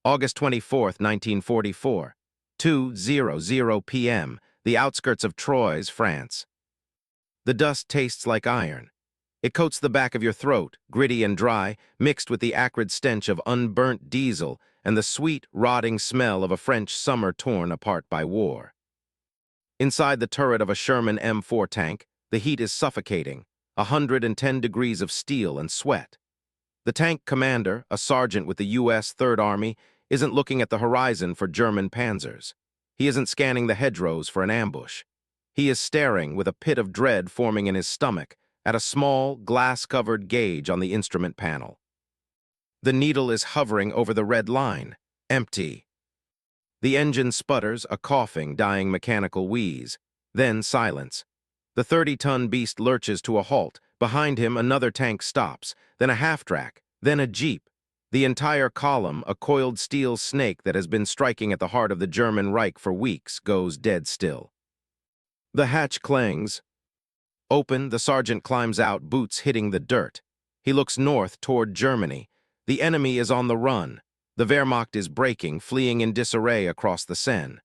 August 24, 1944, 2:00 p.m., the outskirts of Troyes, France. The dust tastes like iron. It coats the back of your throat, gritty and dry, mixed with the acrid stench of unburnt diesel and the sweet, rotting smell of a French summer torn apart by war. Inside the turret of a Sherman M4 tank, the heat is suffocating, 110 degrees of steel and sweat. The tank commander, a sergeant with the U.S. Third Army, isn't looking at the horizon for German panzers. He isn't scanning the hedgerows for an ambush. He is staring, with a pit of dread forming in his stomach, at a small, glass-covered gauge on the instrument panel. The needle is hovering over the red line, empty. The engine sputters, a coughing, dying mechanical wheeze. Then silence. The 30-ton beast lurches to a halt. Behind him, another tank stops, then a half-track, then a jeep. The entire column, a coiled steel snake that has been striking at the heart of the German Reich for weeks, goes dead still. The hatch clangs. Open, the sergeant climbs out, boots hitting the dirt. He looks north toward Germany. The enemy is on the run. The Wehrmacht is breaking, fleeing in disarray across the Seine.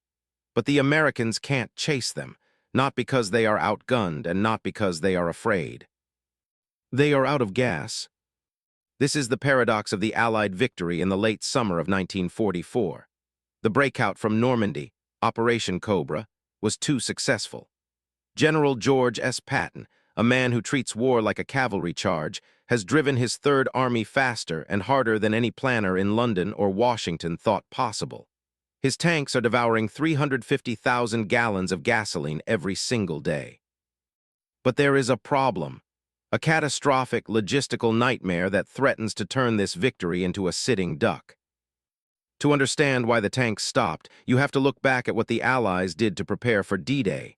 But the Americans can't chase them, not because they are outgunned and not because they are afraid. They are out of gas. This is the paradox of the Allied victory in the late summer of 1944. The breakout from Normandy, Operation Cobra, was too successful. General George S. Patton, a man who treats war like a cavalry charge, has driven his Third Army faster and harder than any planner in London or Washington thought possible. His tanks are devouring 350,000 gallons of gasoline every single day. But there is a problem, a catastrophic logistical nightmare that threatens to turn this victory into a sitting duck. To understand why the tanks stopped, you have to look back at what the Allies did to prepare for D-Day.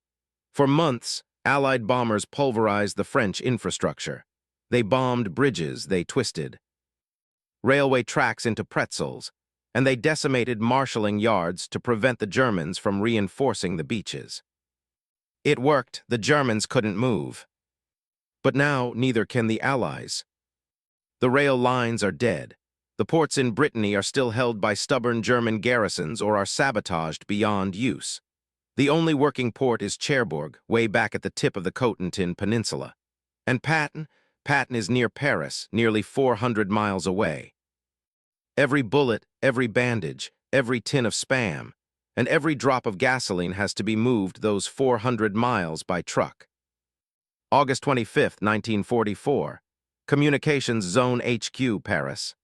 For months, Allied bombers pulverized the French infrastructure. They bombed bridges, they twisted railway tracks into pretzels, and they decimated marshalling yards to prevent the Germans from reinforcing the beaches. It worked, the Germans couldn't move. But now neither can the Allies. The rail lines are dead. The ports in Brittany are still held by stubborn German garrisons or are sabotaged beyond use. The only working port is Cherbourg, way back at the tip of the Cotentin Peninsula. And Patton is near Paris, nearly 400 miles away. Every bullet, every bandage, every tin of Spam, and every drop of gasoline has to be moved those 400 miles by truck. August 25, 1944, Communications Zone HQ, Paris.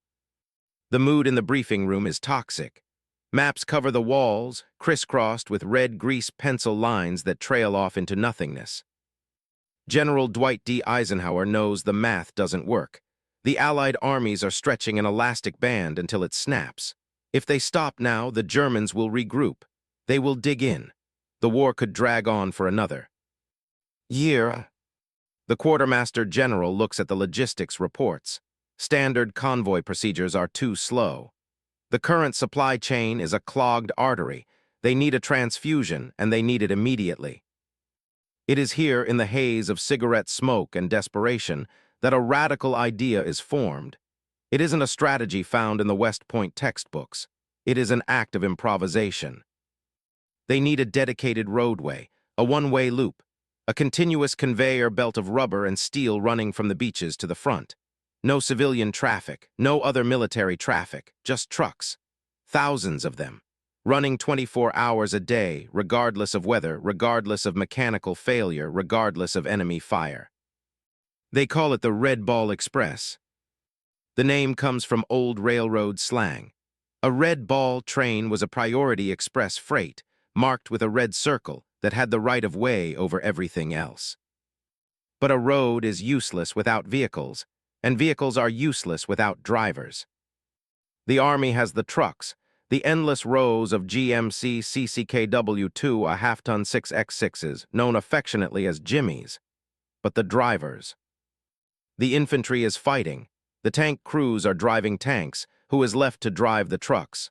The mood in the briefing room is toxic. Maps cover the walls, crisscrossed with red grease pencil lines that trail off into nothingness. General Dwight D. Eisenhower knows the math doesn't work. The Allied armies are stretching an elastic band until it snaps. If they stop now, the Germans will regroup. They will dig in. The war could drag on for another year. The quartermaster general looks at the logistics reports. Standard convoy procedures are too slow. The current supply chain is a clogged artery. They need a transfusion, and they need it immediately. It is here, in the haze of cigarette smoke and desperation, that a radical idea is formed. It isn't a strategy found in the West Point textbooks. It is an act of improvisation. They need a dedicated roadway, a one-way loop, a continuous conveyor belt of rubber and steel running from the beaches to the front. No civilian traffic, no other military traffic, just trucks. Thousands of them, running 24 hours a day, regardless of weather, regardless of mechanical failure, regardless of enemy fire. They call it the Red Ball Express. The name comes from old railroad slang. A red ball train was a priority express freight, marked with a red circle that had the right of way over everything else. But a road is useless without vehicles, and vehicles are useless without drivers. The Army has the trucks, the endless rows of GMC CCKW2 a half-ton 6x6s, known affectionately as Jimmies. But the drivers. The infantry is fighting. The tank crews are driving tanks. Who is left to drive the trucks?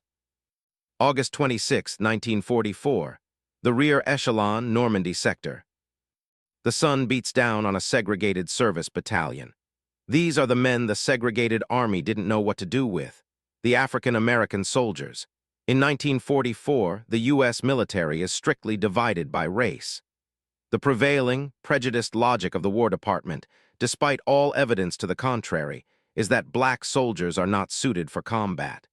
August 26, 1944. The rear echelon, Normandy sector. The sun beats down on a segregated service battalion. These are the men the segregated army didn't know what to do with. the African-American soldiers. In 1944, the U.S. military is strictly divided by race. The prevailing, prejudiced logic of the War Department, despite all evidence to the contrary, is that black soldiers are not suited for combat.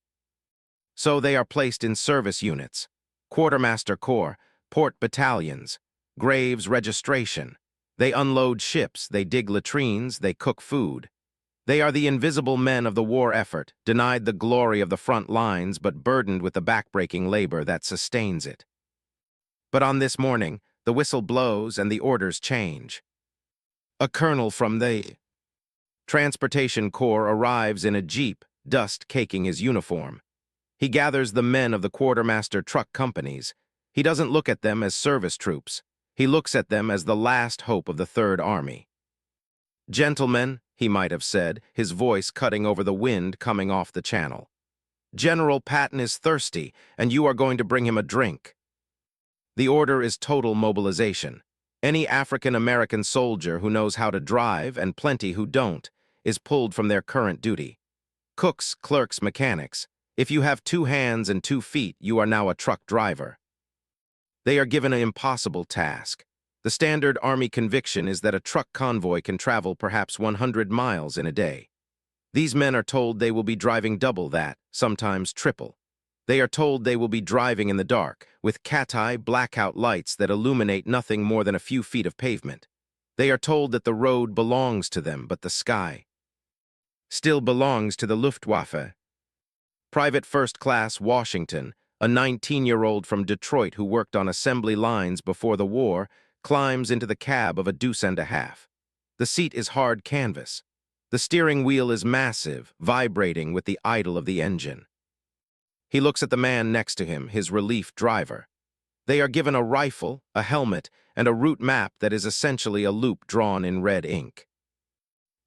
So they are placed in service units, quartermaster corps, port battalions, graves registration. They unload ships, they dig latrines, they cook food. They are the invisible men of the war effort, denied the glory of the front lines but burdened with the backbreaking labor that sustains it. But on this morning, the whistle blows and the orders change. A colonel from the Transportation Corps arrives in a jeep, dust caking his uniform. He gathers the men of the quartermaster truck companies. He doesn't look at them as service troops. He looks at them as the last hope of the Third Army. "Gentlemen," he might have said, his voice cutting over the wind coming off the channel. "General Patton is thirsty, and you are going to bring him a drink." The order is total mobilization. Any African-American soldier who knows how to drive, and plenty who don't, is pulled from their current duty. Cooks, clerks, mechanics. If you have 2 hands and 2 feet, you are now a truck driver. They are given an impossible task. The standard Army conviction is that a truck convoy can travel perhaps 100 miles in a day. These men are told they will be driving double that, sometimes triple. They are told they will be driving in the dark, with cat-eye blackout lights that illuminate nothing more than a few feet of pavement. They are told that the road belongs to them, but the sky still belongs to the Luftwaffe. Private First Class Washington, a 19-year-old from Detroit who worked on assembly lines before the war, climbs into the cab of a deuce and a half. The seat is hard canvas. The steering wheel is massive, vibrating with the idle of the engine. He looks at the man next to him, his relief driver. They are given a rifle, a helmet, and a route map that is essentially a loop drawn in red ink.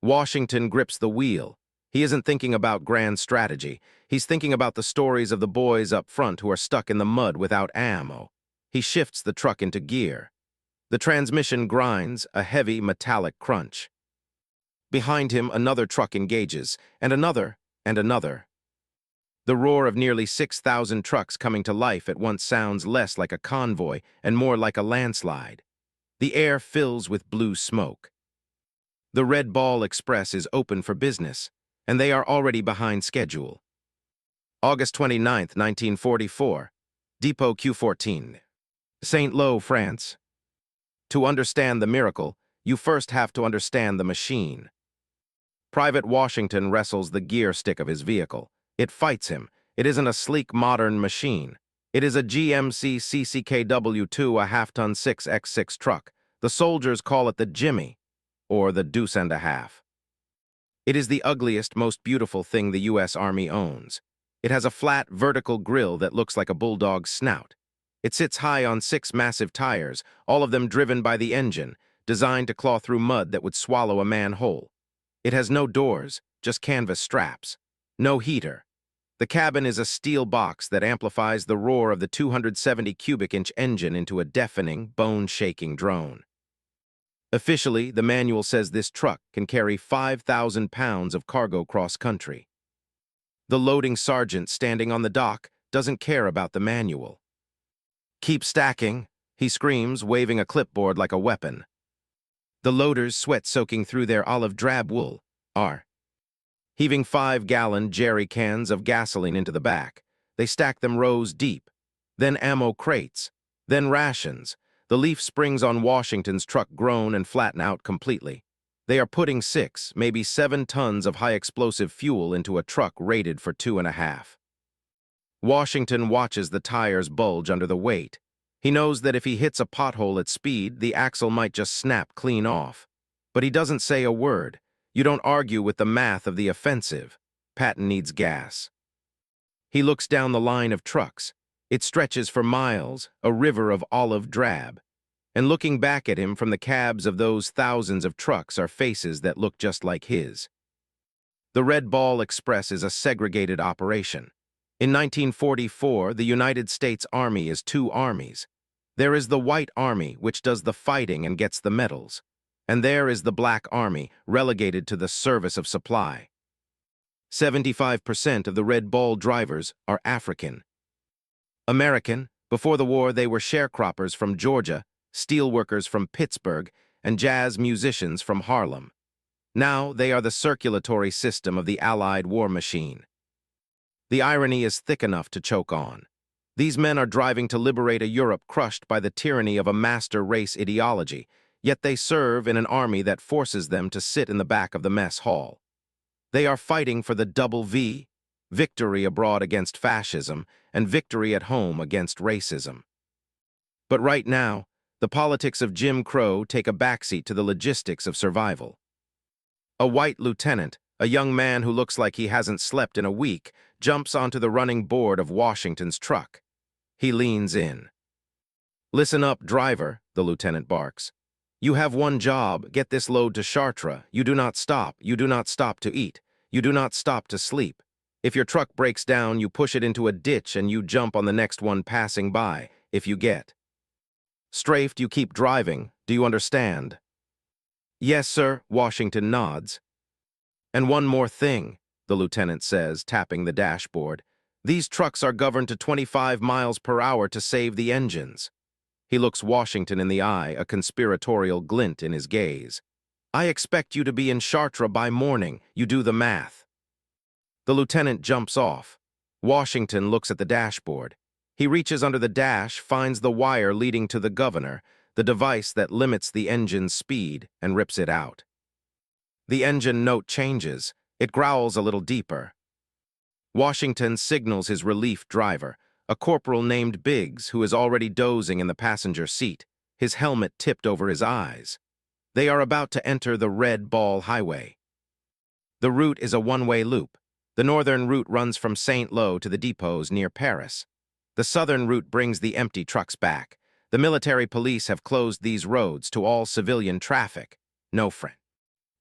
Washington grips the wheel. He isn't thinking about grand strategy. He's thinking about the stories of the boys up front who are stuck in the mud without ammo. He shifts the truck into gear. The transmission grinds, a heavy metallic crunch. Behind him, another truck engages, and another, and another. The roar of nearly 6,000 trucks coming to life at once sounds less like a convoy and more like a landslide. The air fills with blue smoke. The Red Ball Express is open for business, and they are already behind schedule. August 29, 1944, Depot Q14, St. Lo, France. To understand the miracle, you first have to understand the machine. Private Washington wrestles the gear stick of his vehicle. It fights him. It isn't a sleek modern machine. It is a GMC CCKW2, a half-ton 6x6 truck. The soldiers call it the Jimmy, or the deuce and a half. It is the ugliest, most beautiful thing the U.S. Army owns. It has a flat, vertical grille that looks like a bulldog's snout. It sits high on 6 massive tires, all of them driven by the engine, designed to claw through mud that would swallow a man whole. It has no doors, just canvas straps. No heater. The cabin is a steel box that amplifies the roar of the 270 cubic inch engine into a deafening, bone-shaking drone. Officially, the manual says this truck can carry 5,000 pounds of cargo cross-country. The loading sergeant standing on the dock doesn't care about the manual. "Keep stacking," he screams, waving a clipboard like a weapon. The loaders, sweat soaking through their olive drab wool, are heaving 5-gallon jerry cans of gasoline into the back. They stack them rows deep. Then ammo crates. Then rations. The leaf springs on Washington's truck groan and flatten out completely. They are putting 6, maybe 7 tons of high-explosive fuel into a truck rated for 2.5. Washington watches the tires bulge under the weight. He knows that if he hits a pothole at speed, the axle might just snap clean off. But he doesn't say a word. You don't argue with the math of the offensive. Patton needs gas. He looks down the line of trucks. It stretches for miles, a river of olive drab. And looking back at him from the cabs of those thousands of trucks are faces that look just like his. The Red Ball Express is a segregated operation. In 1944, the United States Army is 2 armies. There is the White Army, which does the fighting and gets the medals. And there is the Black Army, relegated to the service of supply. 75% of the Red Ball drivers are African. American, before the war they were sharecroppers from Georgia, steelworkers from Pittsburgh, and jazz musicians from Harlem. Now they are the circulatory system of the Allied war machine. The irony is thick enough to choke on. These men are driving to liberate a Europe crushed by the tyranny of a master race ideology, yet they serve in an army that forces them to sit in the back of the mess hall. They are fighting for the double V, victory abroad against fascism and victory at home against racism. But right now, the politics of Jim Crow take a backseat to the logistics of survival. A white lieutenant, a young man who looks like he hasn't slept in a week, jumps onto the running board of Washington's truck. He leans in. "Listen up, driver," the lieutenant barks. "You have one job, get this load to Chartres. You do not stop. You do not stop to eat. You do not stop to sleep. If your truck breaks down, you push it into a ditch and you jump on the next one passing by, if you get strafed, you keep driving. Do you understand?" "Yes, sir," Washington nods. "And one more thing," the lieutenant says, tapping the dashboard. "These trucks are governed to 25 miles per hour to save the engines." He looks Washington in the eye, a conspiratorial glint in his gaze. "I expect you to be in Chartres by morning. You do the math." The lieutenant jumps off. Washington looks at the dashboard. He reaches under the dash, finds the wire leading to the governor, the device that limits the engine's speed, and rips it out. The engine note changes. It growls a little deeper. Washington signals his relief driver, a corporal named Biggs, who is already dozing in the passenger seat, his helmet tipped over his eyes. They are about to enter the Red Ball Highway. The route is a one-way loop. The northern route runs from Saint-Lô to the depots near Paris. The southern route brings the empty trucks back. The military police have closed these roads to all civilian traffic. No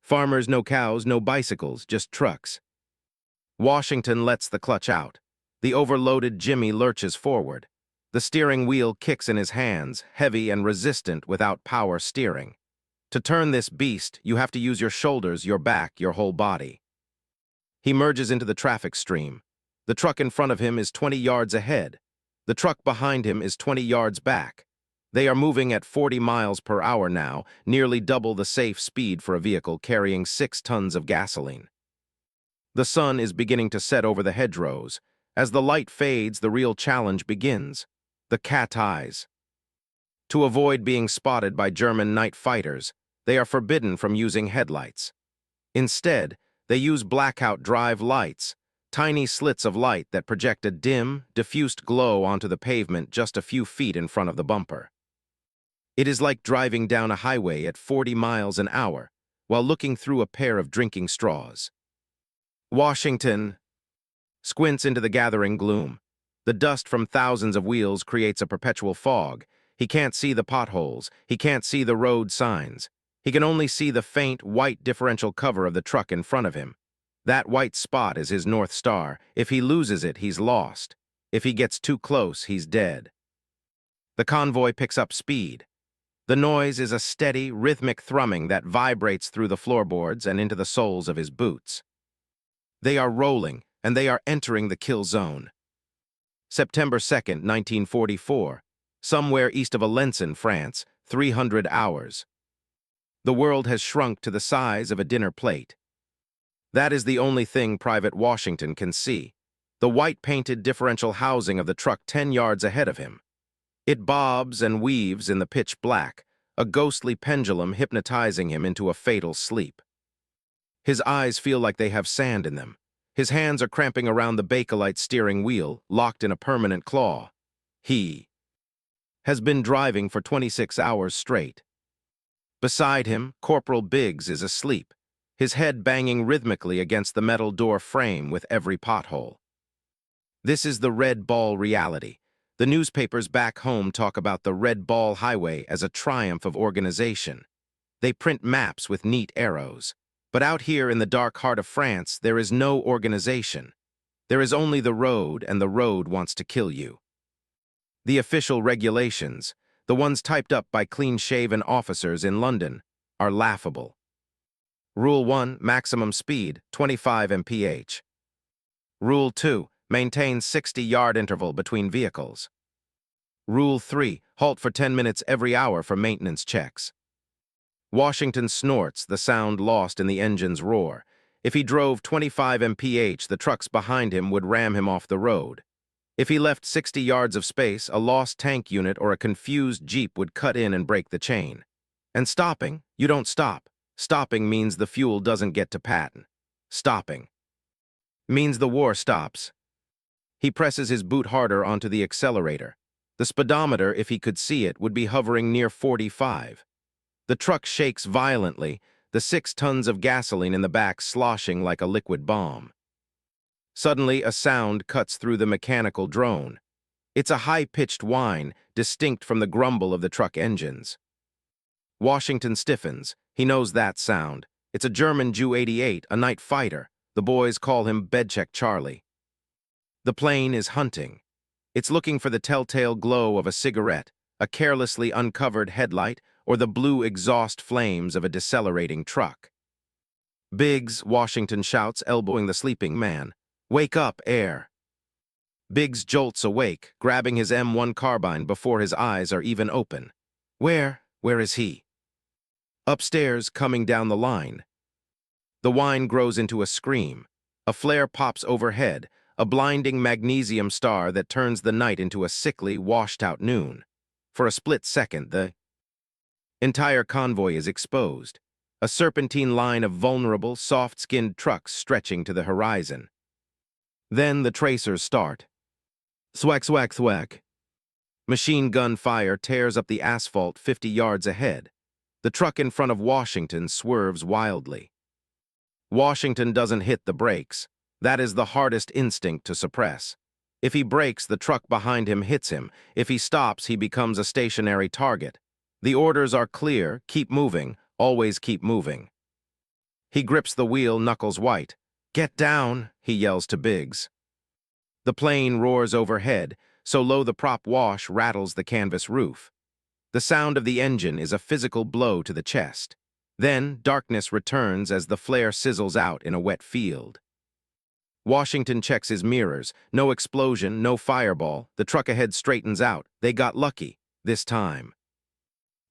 farmers, no cows, no bicycles, just trucks. Washington lets the clutch out. The overloaded Jimmy lurches forward. The steering wheel kicks in his hands, heavy and resistant without power steering. To turn this beast, you have to use your shoulders, your back, your whole body. He merges into the traffic stream. The truck in front of him is 20 yards ahead. The truck behind him is 20 yards back. They are moving at 40 miles per hour now, nearly double the safe speed for a vehicle carrying 6 tons of gasoline. The sun is beginning to set over the hedgerows. As the light fades, the real challenge begins. The cat eyes. To avoid being spotted by German night fighters, they are forbidden from using headlights. Instead, they use blackout drive lights, tiny slits of light that project a dim, diffused glow onto the pavement just a few feet in front of the bumper. It is like driving down a highway at 40 miles an hour while looking through a pair of drinking straws. Washington squints into the gathering gloom. The dust from thousands of wheels creates a perpetual fog. He can't see the potholes. He can't see the road signs. He can only see the faint, white differential cover of the truck in front of him. That white spot is his North Star. If he loses it, he's lost. If he gets too close, he's dead. The convoy picks up speed. The noise is a steady, rhythmic thrumming that vibrates through the floorboards and into the soles of his boots. They are rolling, and they are entering the kill zone. September 2nd, 1944, somewhere east of Alençon, France, 300 hours. The world has shrunk to the size of a dinner plate. That is the only thing Private Washington can see, the white-painted differential housing of the truck 10 yards ahead of him. It bobs and weaves in the pitch black, a ghostly pendulum hypnotizing him into a fatal sleep. His eyes feel like they have sand in them. His hands are cramping around the Bakelite steering wheel, locked in a permanent claw. He has been driving for 26 hours straight. Beside him, Corporal Biggs is asleep, his head banging rhythmically against the metal door frame with every pothole. This is the Red Ball reality. The newspapers back home talk about the Red Ball Highway as a triumph of organization. They print maps with neat arrows. But out here in the dark heart of France, there is no organization. There is only the road, and the road wants to kill you. The official regulations, the ones typed up by clean-shaven officers in London, are laughable. Rule 1, maximum speed, 25 mph. Rule 2. Maintain 60-yard interval between vehicles. Rule 3. Halt for 10 minutes every hour for maintenance checks. Washington snorts, the sound lost in the engine's roar. If he drove 25 mph, the trucks behind him would ram him off the road. If he left 60 yards of space, a lost tank unit or a confused Jeep would cut in and break the chain. And stopping, you don't stop. Stopping means the fuel doesn't get to Patton. Stopping means the war stops. He presses his boot harder onto the accelerator. The speedometer, if he could see it, would be hovering near 45. The truck shakes violently, the 6 tons of gasoline in the back sloshing like a liquid bomb. Suddenly, a sound cuts through the mechanical drone. It's a high-pitched whine, distinct from the grumble of the truck engines. Washington stiffens. He knows that sound. It's a German Ju-88, a night fighter. The boys call him Bedcheck Charlie. The plane is hunting. It's looking for the telltale glow of a cigarette, a carelessly uncovered headlight, or the blue exhaust flames of a decelerating truck. Biggs, Washington shouts, elbowing the sleeping man. Wake up, air. Biggs jolts awake, grabbing his M1 carbine before his eyes are even open. Where is he? Upstairs, coming down the line. The whine grows into a scream. A flare pops overhead, a blinding magnesium star that turns the night into a sickly, washed-out noon. For a split second, the entire convoy is exposed, a serpentine line of vulnerable, soft-skinned trucks stretching to the horizon. Then the tracers start. Thwack, thwack, thwack. Machine gun fire tears up the asphalt 50 yards ahead. The truck in front of Washington swerves wildly. Washington doesn't hit the brakes. That is the hardest instinct to suppress. If he brakes, the truck behind him hits him. If he stops, he becomes a stationary target. The orders are clear: keep moving, always keep moving. He grips the wheel, knuckles white. Get down, he yells to Biggs. The plane roars overhead, so low the prop wash rattles the canvas roof. The sound of the engine is a physical blow to the chest. Then, darkness returns as the flare sizzles out in a wet field. Washington checks his mirrors. No explosion, no fireball. The truck ahead straightens out. They got lucky, this time.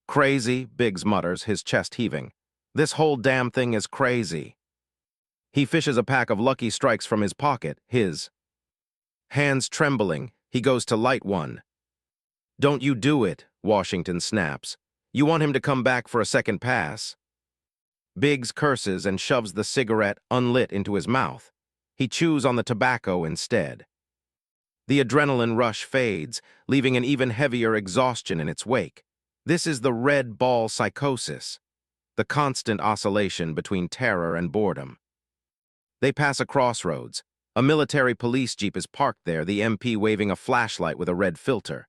Crazy, Biggs mutters, his chest heaving. This whole damn thing is crazy. He fishes a pack of Lucky Strikes from his pocket, his hands trembling. He goes to light one. Don't you do it, Washington snaps. You want him to come back for a second pass? Biggs curses and shoves the cigarette, unlit, into his mouth. He chews on the tobacco instead. The adrenaline rush fades, leaving an even heavier exhaustion in its wake. This is the red ball psychosis, the constant oscillation between terror and boredom. They pass a crossroads. A military police jeep is parked there, the MP waving a flashlight with a red filter.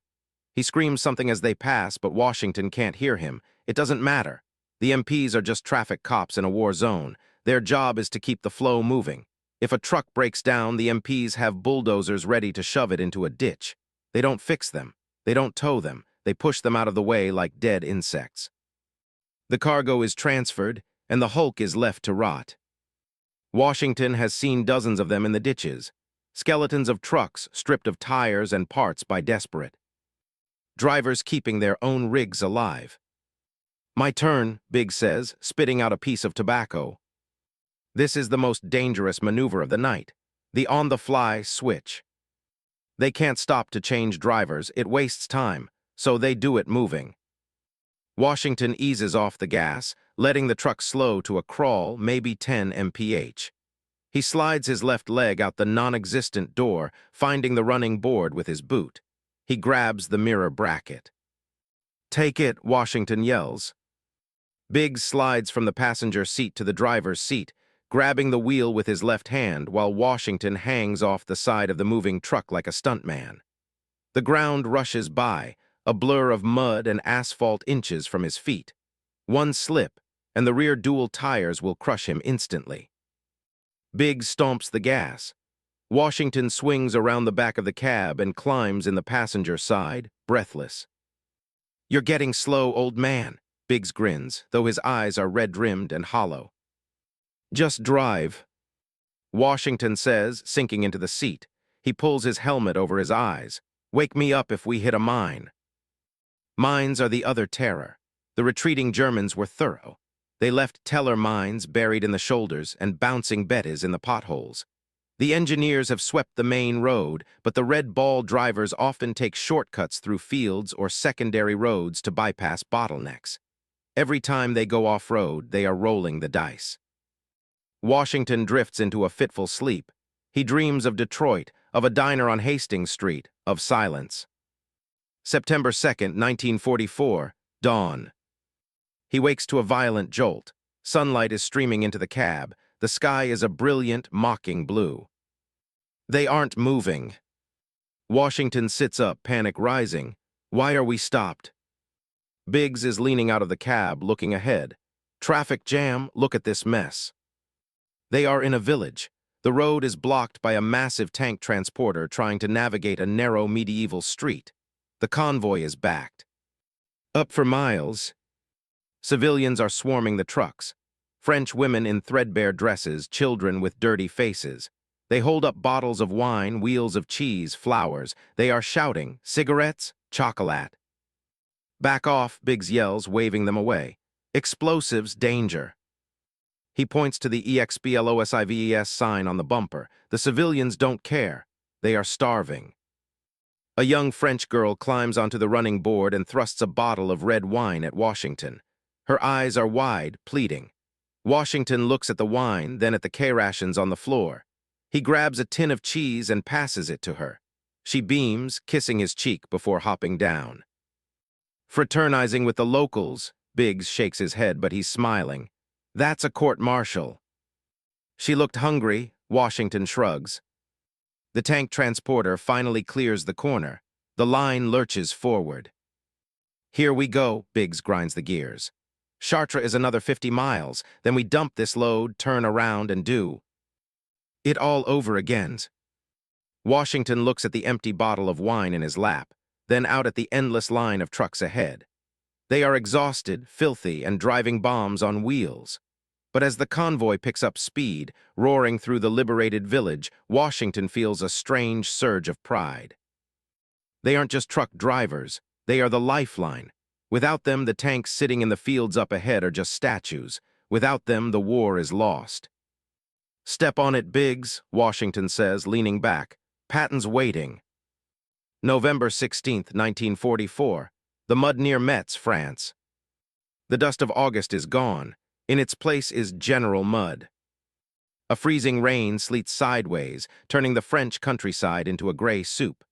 He screams something as they pass, but Washington can't hear him. It doesn't matter. The MPs are just traffic cops in a war zone. Their job is to keep the flow moving. If a truck breaks down, the MPs have bulldozers ready to shove it into a ditch. They don't fix them. They don't tow them. They push them out of the way like dead insects. The cargo is transferred, and the hulk is left to rot. Washington has seen dozens of them in the ditches. Skeletons of trucks stripped of tires and parts by desperate drivers keeping their own rigs alive. My turn, Biggs says, spitting out a piece of tobacco. This is the most dangerous maneuver of the night, the on-the-fly switch. They can't stop to change drivers, it wastes time, so they do it moving. Washington eases off the gas, letting the truck slow to a crawl, maybe 10 mph. He slides his left leg out the non-existent door, finding the running board with his boot. He grabs the mirror bracket. Take it, Washington yells. Biggs slides from the passenger seat to the driver's seat, grabbing the wheel with his left hand while Washington hangs off the side of the moving truck like a stuntman. The ground rushes by, a blur of mud and asphalt inches from his feet. One slip, and the rear dual tires will crush him instantly. Biggs stomps the gas. Washington swings around the back of the cab and climbs in the passenger side, breathless. You're getting slow, old man, Biggs grins, though his eyes are red-rimmed and hollow. Just drive. Washington says, sinking into the seat. He pulls his helmet over his eyes. Wake me up if we hit a mine. Mines are the other terror. The retreating Germans were thorough. They left teller mines buried in the shoulders and bouncing bettes in the potholes. The engineers have swept the main road, but the red ball drivers often take shortcuts through fields or secondary roads to bypass bottlenecks. Every time they go off-road, they are rolling the dice. Washington drifts into a fitful sleep. He dreams of Detroit, of a diner on Hastings Street, of silence. September 2nd, 1944, dawn. He wakes to a violent jolt. Sunlight is streaming into the cab. The sky is a brilliant, mocking blue. They aren't moving. Washington sits up, panic rising. Why are we stopped? Biggs is leaning out of the cab, looking ahead. Traffic jam, look at this mess. They are in a village. The road is blocked by a massive tank transporter trying to navigate a narrow medieval street. The convoy is backed. Up for miles. Civilians are swarming the trucks. French women in threadbare dresses, children with dirty faces. They hold up bottles of wine, wheels of cheese, flowers. They are shouting, cigarettes, chocolate. Back off, Biggs yells, waving them away. Explosives, danger. He points to the EXPLOSIVES sign on the bumper. The civilians don't care. They are starving. A young French girl climbs onto the running board and thrusts a bottle of red wine at Washington. Her eyes are wide, pleading. Washington looks at the wine, then at the K-rations on the floor. He grabs a tin of cheese and passes it to her. She beams, kissing his cheek before hopping down. Fraternizing with the locals, Biggs shakes his head, but he's smiling. That's a court-martial. She looked hungry, Washington shrugs. The tank transporter finally clears the corner. The line lurches forward. Here we go, Biggs grinds the gears. Chartres is another 50 miles, then we dump this load, turn around, and do it all over again. Washington looks at the empty bottle of wine in his lap, then out at the endless line of trucks ahead. They are exhausted, filthy, and driving bombs on wheels. But as the convoy picks up speed, roaring through the liberated village, Washington feels a strange surge of pride. They aren't just truck drivers, they are the lifeline. Without them, the tanks sitting in the fields up ahead are just statues. Without them, the war is lost. Step on it, Biggs, Washington says, leaning back. Patton's waiting. November 16th, 1944. The mud near Metz, France. The dust of August is gone. In its place is general mud. A freezing rain sleets sideways, turning the French countryside into a gray soup.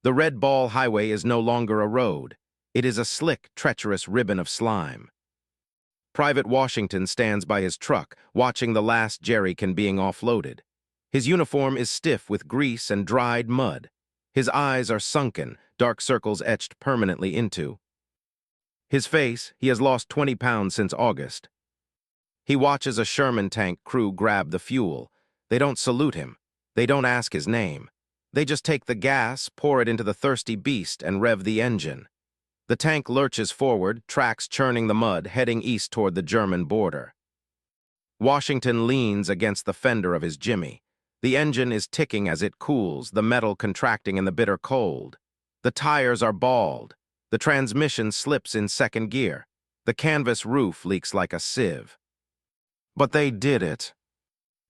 The Red Ball Highway is no longer a road. It is a slick, treacherous ribbon of slime. Private Washington stands by his truck, watching the last jerrycan being offloaded. His uniform is stiff with grease and dried mud. His eyes are sunken, dark circles etched permanently into his face. He has lost 20 pounds since August. He watches a Sherman tank crew grab the fuel. They don't salute him. They don't ask his name. They just take the gas, pour it into the thirsty beast, and rev the engine. The tank lurches forward, tracks churning the mud, heading east toward the German border. Washington leans against the fender of his Jimmy. The engine is ticking as it cools, the metal contracting in the bitter cold. The tires are bald. The transmission slips in second gear. The canvas roof leaks like a sieve. But they did it.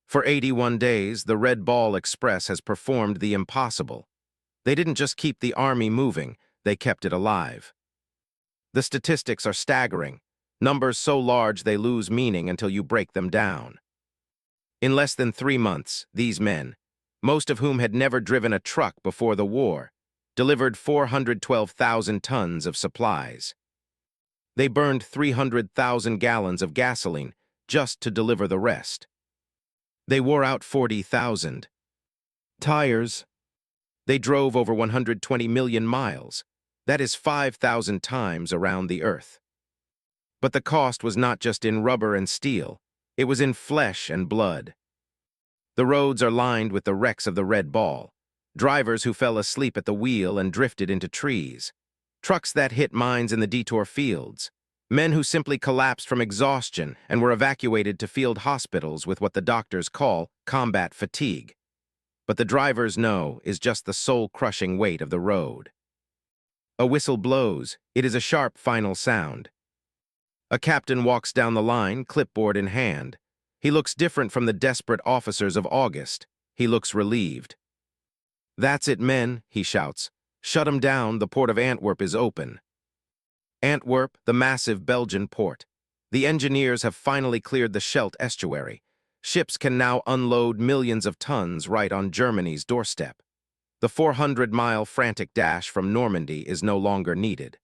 For 81 days, the Red Ball Express has performed the impossible. They didn't just keep the army moving, they kept it alive. The statistics are staggering, numbers so large they lose meaning until you break them down. In less than 3 months, these men, most of whom had never driven a truck before the war, delivered 412,000 tons of supplies. They burned 300,000 gallons of gasoline just to deliver the rest. They wore out 40,000 tires. They drove over 120 million miles. That is 5,000 times around the Earth. But the cost was not just in rubber and steel. It was in flesh and blood. The roads are lined with the wrecks of the Red Ball, drivers who fell asleep at the wheel and drifted into trees, trucks that hit mines in the detour fields, Men who simply collapsed from exhaustion and were evacuated to field hospitals with what the doctors call combat fatigue. But the drivers know is just the soul-crushing weight of the road. A whistle blows. It is a sharp final sound. A captain walks down the line, clipboard in hand. He looks different from the desperate officers of August. He looks relieved. "That's it, men," he shouts. "Shut 'em down, the port of Antwerp is open." Antwerp, the massive Belgian port. The engineers have finally cleared the Scheldt estuary. Ships can now unload millions of tons right on Germany's doorstep. The 400-mile frantic dash from Normandy is no longer needed.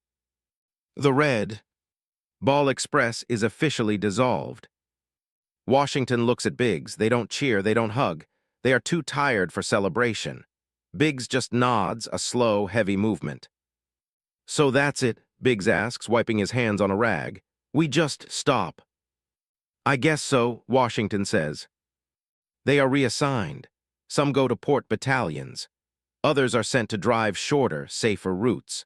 The Red Ball Express is officially dissolved. Washington looks at Biggs. They don't cheer, they don't hug. They are too tired for celebration. Biggs just nods, a slow, heavy movement. "So that's it?" Biggs asks, wiping his hands on a rag. "We just stop." "I guess so," Washington says. They are reassigned. Some go to port battalions. Others are sent to drive shorter, safer routes.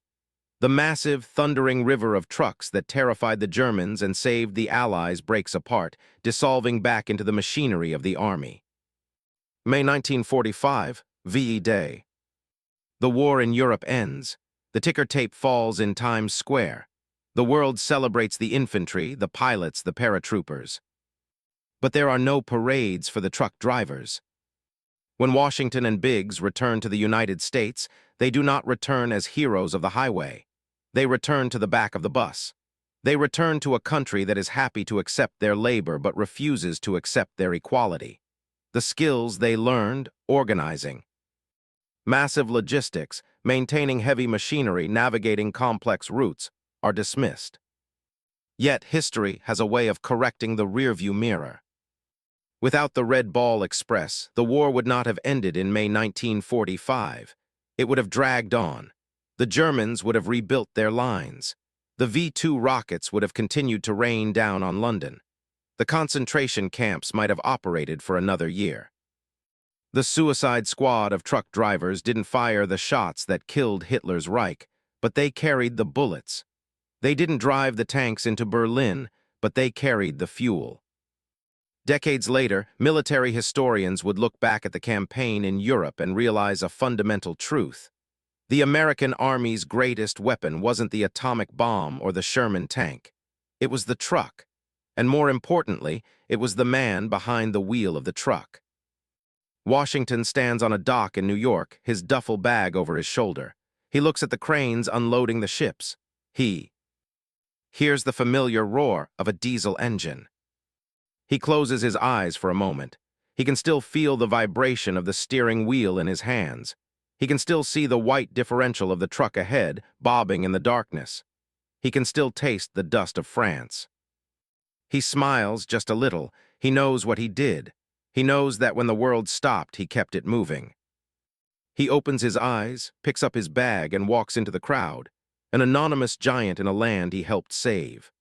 The massive, thundering river of trucks that terrified the Germans and saved the Allies breaks apart, dissolving back into the machinery of the army. May 1945, VE Day. The war in Europe ends. The ticker tape falls in Times Square. The world celebrates the infantry, the pilots, the paratroopers. But there are no parades for the truck drivers. When Washington and Biggs return to the United States, they do not return as heroes of the highway. They return to the back of the bus. They return to a country that is happy to accept their labor but refuses to accept their equality. The skills they learned, organizing. Massive logistics, maintaining heavy machinery, navigating complex routes, are dismissed. Yet history has a way of correcting the rearview mirror. Without the Red Ball Express, the war would not have ended in May 1945. It would have dragged on. The Germans would have rebuilt their lines. The V-2 rockets would have continued to rain down on London. The concentration camps might have operated for another year. The suicide squad of truck drivers didn't fire the shots that killed Hitler's Reich, but they carried the bullets. They didn't drive the tanks into Berlin, but they carried the fuel. Decades later, military historians would look back at the campaign in Europe and realize a fundamental truth. The American Army's greatest weapon wasn't the atomic bomb or the Sherman tank. It was the truck. And more importantly, it was the man behind the wheel of the truck. Washington stands on a dock in New York, his duffel bag over his shoulder. He looks at the cranes unloading the ships. He hears the familiar roar of a diesel engine. He closes his eyes for a moment. He can still feel the vibration of the steering wheel in his hands. He can still see the white differential of the truck ahead, bobbing in the darkness. He can still taste the dust of France. He smiles just a little. He knows what he did. He knows that when the world stopped, he kept it moving. He opens his eyes, picks up his bag, and walks into the crowd, an anonymous giant in a land he helped save.